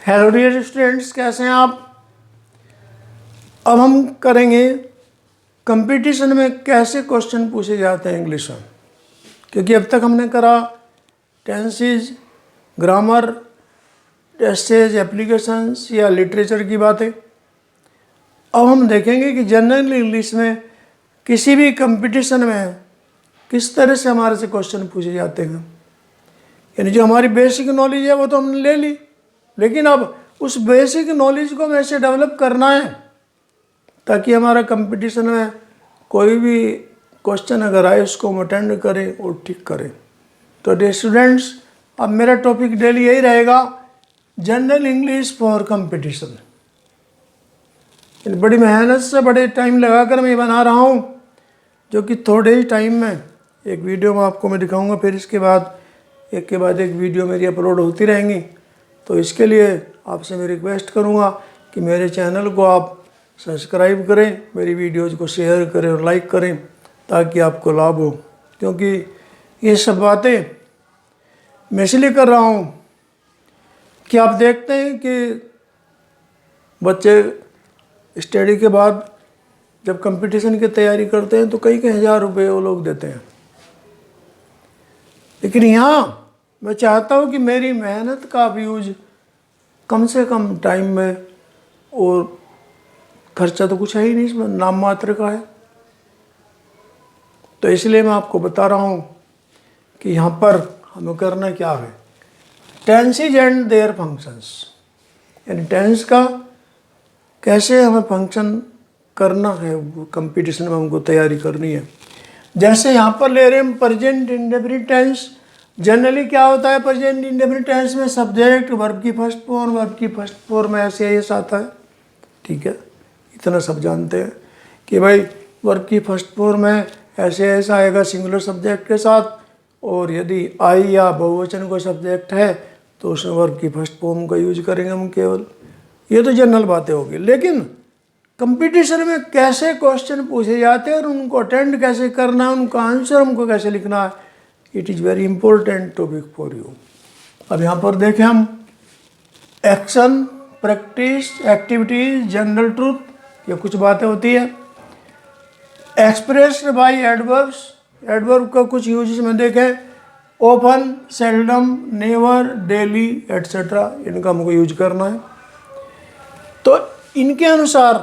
Hello dear students, कैसे हैं आप। अब हम करेंगे कंपटीशन में कैसे क्वेश्चन पूछे जाते हैं इंग्लिश में, क्योंकि अब तक हमने करा टेंसेज, ग्रामर, टेस्टेज, एप्लीकेशंस या लिटरेचर की बातें। अब हम देखेंगे कि जनरल इंग्लिश में किसी भी कंपटीशन में किस तरह से हमारे से क्वेश्चन पूछे जाते हैं। यानी जो हमारी बेसिक नॉलेज है वो तो हमने ले ली, लेकिन अब उस बेसिक नॉलेज को हमें ऐसे डेवलप करना है ताकि हमारा कंपटीशन में कोई भी क्वेश्चन अगर आए उसको हम अटेंड करें और ठीक करें। तो डियर स्टूडेंट्स, अब मेरा टॉपिक डेली यही रहेगा, जनरल इंग्लिश फॉर कंपटीशन। बड़ी मेहनत से बड़े टाइम लगाकर मैं बना रहा हूँ, जो कि थोड़े ही टाइम में एक वीडियो में आपको मैं दिखाऊंगा, फिर इसके बाद एक के बाद एक वीडियो मेरी अपलोड होती रहेंगी। तो इसके लिए आपसे मैं रिक्वेस्ट करूंगा कि मेरे चैनल को आप सब्सक्राइब करें, मेरी वीडियोज़ को शेयर करें और लाइक करें ताकि आपको लाभ हो। क्योंकि ये सब बातें मैं इसलिए कर रहा हूँ कि आप देखते हैं कि बच्चे स्टडी के बाद जब कंपटीशन की तैयारी करते हैं तो कई कई हज़ार रुपये वो लोग देते हैं, लेकिन यहाँ मैं चाहता हूँ कि मेरी मेहनत का आप यूज कम से कम टाइम में, और खर्चा तो कुछ है ही नहीं इसमें, नाम मात्र का है। तो इसलिए मैं आपको बता रहा हूँ कि यहाँ पर हमें करना क्या है, टेंसेज एंड देयर फंक्शंस, यानी टेंस का कैसे हमें फंक्शन करना है, वो कंपटीशन में हमको तैयारी करनी है। जैसे यहाँ पर ले रहे हैं प्रेजेंट इंडेफिनिट टेंस। जनरली क्या होता है प्रेजेंट इंडेफिनिट टेंस में, सब्जेक्ट वर्ब की फर्स्ट फॉर्म, वर्ब की फर्स्ट फॉर्म ऐसे ऐसा आता है, ठीक है। इतना सब जानते हैं कि भाई वर्ब की फर्स्ट फॉर्म है, ऐसे ऐसा आएगा सिंगुलर सब्जेक्ट के साथ, और यदि आई या बहुवचन कोई सब्जेक्ट है तो उसमें वर्ब की फर्स्ट फॉर्म का यूज करेंगे हम केवल। ये तो जनरल बातें होगी, लेकिन कंपटीशन में कैसे क्वेश्चन पूछे जाते हैं और उनको अटेंड कैसे करना है, उनका आंसर हमको कैसे लिखना है, it is very important topic for you. अब यहाँ पर देखें हम action, practice, activities, general truth, ये कुछ बातें होती है। एक्सप्रेस्ड बाय एडवर्ब्स, एडवर्ब का कुछ यूजेस में देखें, open, seldom, never, daily etcetera, इनका हमको यूज करना है। तो इनके अनुसार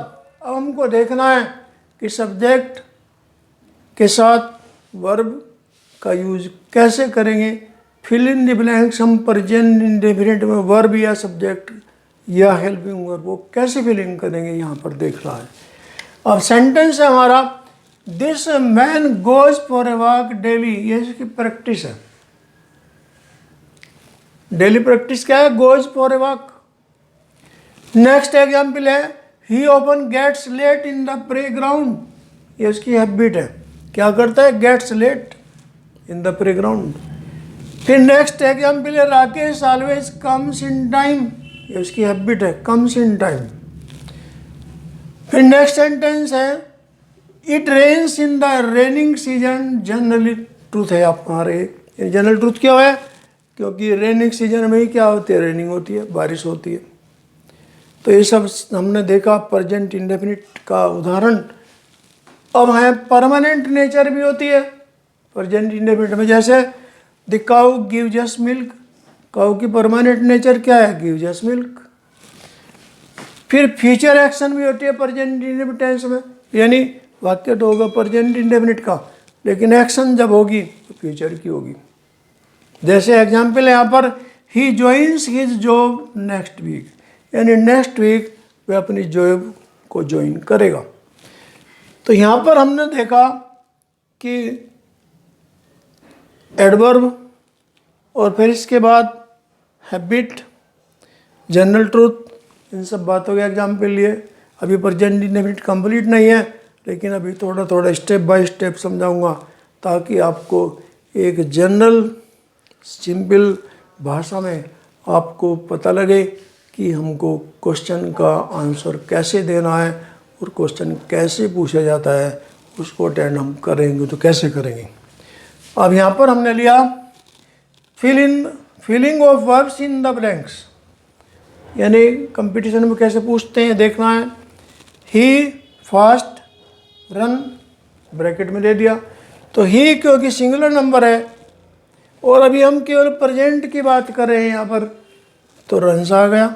अब हमको देखना है कि सब्जेक्ट के साथ वर्ब का यूज कैसे करेंगे। फिल इन द ब्लैंक्स हम प्रेजेंट इंडेफिनिट में वर्ब या सब्जेक्ट या हेल्पिंग वर्ब वो कैसे फिल इन करेंगे, यहाँ पर देख रहा है। अब सेंटेंस है हमारा, this man goes for a walk daily, ये इसकी प्रैक्टिस है। डेली प्रैक्टिस क्या है, goes for a walk. Next example है, he often gets late in the play ground, ये उसकी हैबिट है, क्या करता है, gets late in the play ground. फिर नेक्स्ट एग्जाम्पल है, Rakesh always comes in time, ये उसकी हैबिट है, कम्स इन टाइम। फिर नेक्स्ट सेंटेंस है, it rains in the raining season generally truth है हमारे। जनरल ट्रूथ क्या है, क्योंकि रेनिंग सीजन में ही क्या होती है, रेनिंग होती है, बारिश होती है। तो ये सब हमने देखा प्रेजेंट इंडेफिनिट का उदाहरण। अब है परमानेंट नेचर भी होती है प्रेजेंट इंडेफिनिट में, जैसे the cow gives us milk, cow की परमानेंट नेचर क्या है, गिव्स अस मिल्क। फिर फ्यूचर एक्शन भी होती है प्रेजेंट इंडेफिनिट टेंस में, यानी वाक्य तो होगा प्रेजेंट इंडेफिनिट का, लेकिन एक्शन जब होगी तो फ्यूचर की होगी। जैसे एग्जाम्पल है यहाँ पर, he joins his job next week, यानी नेक्स्ट वीक वह अपनी जॉब को ज्वाइन करेगा। तो यहाँ पर हमने देखा कि एडवर्ब और फिर इसके बाद हैबिट, जनरल ट्रूथ, इन सब बातों के एग्जाम्पल लिए। अभी प्रेजेंट इंडेफिनिट कंप्लीट नहीं है, लेकिन अभी थोड़ा थोड़ा स्टेप बाय स्टेप समझाऊंगा ताकि आपको एक जनरल सिंपल भाषा में आपको पता लगे कि हमको क्वेश्चन का आंसर कैसे देना है और क्वेश्चन कैसे पूछा जाता है, उसको अटेंड हम करेंगे तो कैसे करेंगे। अब यहाँ पर हमने लिया filling of verbs in the blanks. यानी कंपटीशन में कैसे पूछते हैं देखना है। ही फास्ट रन ब्रैकेट में दे दिया, तो ही क्योंकि सिंगुलर नंबर है और अभी हम केवल प्रेजेंट की बात कर रहे हैं यहाँ पर, तो रन्स आ गया।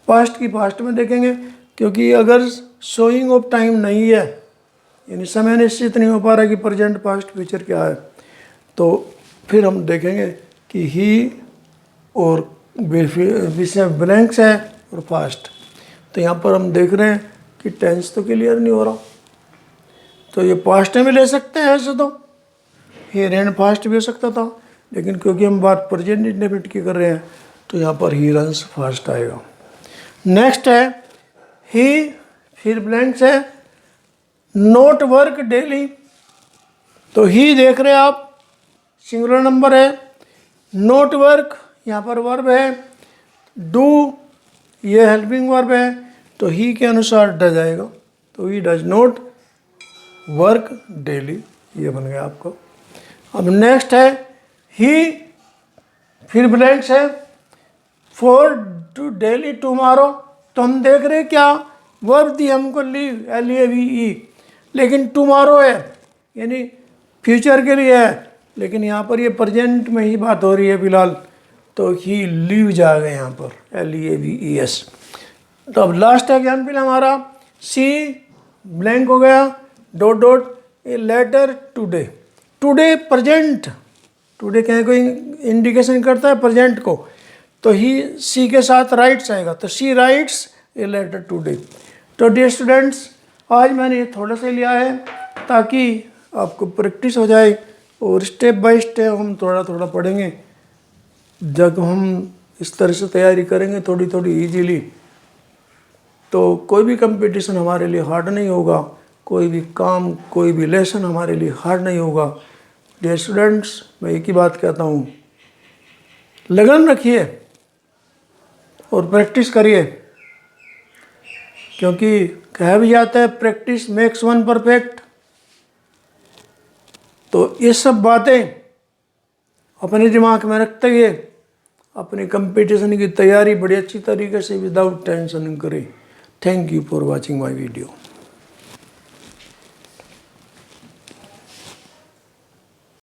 पास्ट की पास्ट में देखेंगे, क्योंकि अगर शोइंग ऑफ टाइम नहीं है, यानी समय निश्चित नहीं हो पा रहा कि प्रेजेंट पास्ट फ्यूचर क्या है, तो फिर हम देखेंगे कि ही और विषय ब्लैंक्स है और फास्ट। तो यहाँ पर हम देख रहे हैं कि टेंस तो क्लियर नहीं हो रहा, तो ये पास्ट में भी ले सकते हैं ऐसे तो, ही रन फास्ट भी हो सकता था, लेकिन क्योंकि हम बात प्रेजेंट इंडेफिनिट की कर रहे हैं तो यहाँ पर ही रन्स फास्ट आएगा। नेक्स्ट है ही, फिर ब्लैंक्स है, नोट वर्क डेली। तो ही देख रहे हैं आप, सिंगुलर नंबर है, नोट वर्क यहाँ पर वर्ब है, डू ये हेल्पिंग वर्ब है, तो ही के अनुसार डज आएगा, तो he does note work daily, ये बन गया आपको। अब नेक्स्ट है ही, फिर ब्लैंक्स है, फॉर टू डेली टुमारो। तो हम देख रहे हैं क्या, वर्ब दी हमको लीव LEAVE, लेकिन टुमारो है यानी फ्यूचर के लिए है, लेकिन यहाँ पर ये प्रेजेंट में ही बात हो रही है फिलहाल, तो ही लीव जा गए यहाँ पर LEAVES। तो अब लास्ट एग्जाम्पल हमारा सी ब्लैंक हो गया, dot dot, a letter today. Today present, today क्या कोई इंडिकेशन करता है प्रेजेंट को, तो ही सी के साथ राइट्स आएगा, तो सी राइट्स ए लेटर टुडे। तो डियर स्टूडेंट्स, आज मैंने ये थोड़ा सा लिया है ताकि आपको प्रैक्टिस हो जाए, और स्टेप बाय स्टेप हम थोड़ा थोड़ा पढ़ेंगे। जब हम इस तरह से तैयारी करेंगे थोड़ी थोड़ी इजीली, तो कोई भी कंपटीशन हमारे लिए हार्ड नहीं होगा, कोई भी काम, कोई भी लेसन हमारे लिए हार्ड नहीं होगा। डियर स्टूडेंट्स, मैं एक ही बात कहता हूँ, लगन रखिए और प्रैक्टिस करिए, क्योंकि कहा भी जाता है प्रैक्टिस मेक्स वन परफेक्ट। तो ये सब बातें अपने दिमाग में रखते हुए अपनी कंपटीशन की तैयारी बड़ी अच्छी तरीके से विदाउट टेंशन करें। Thank you for watching my video.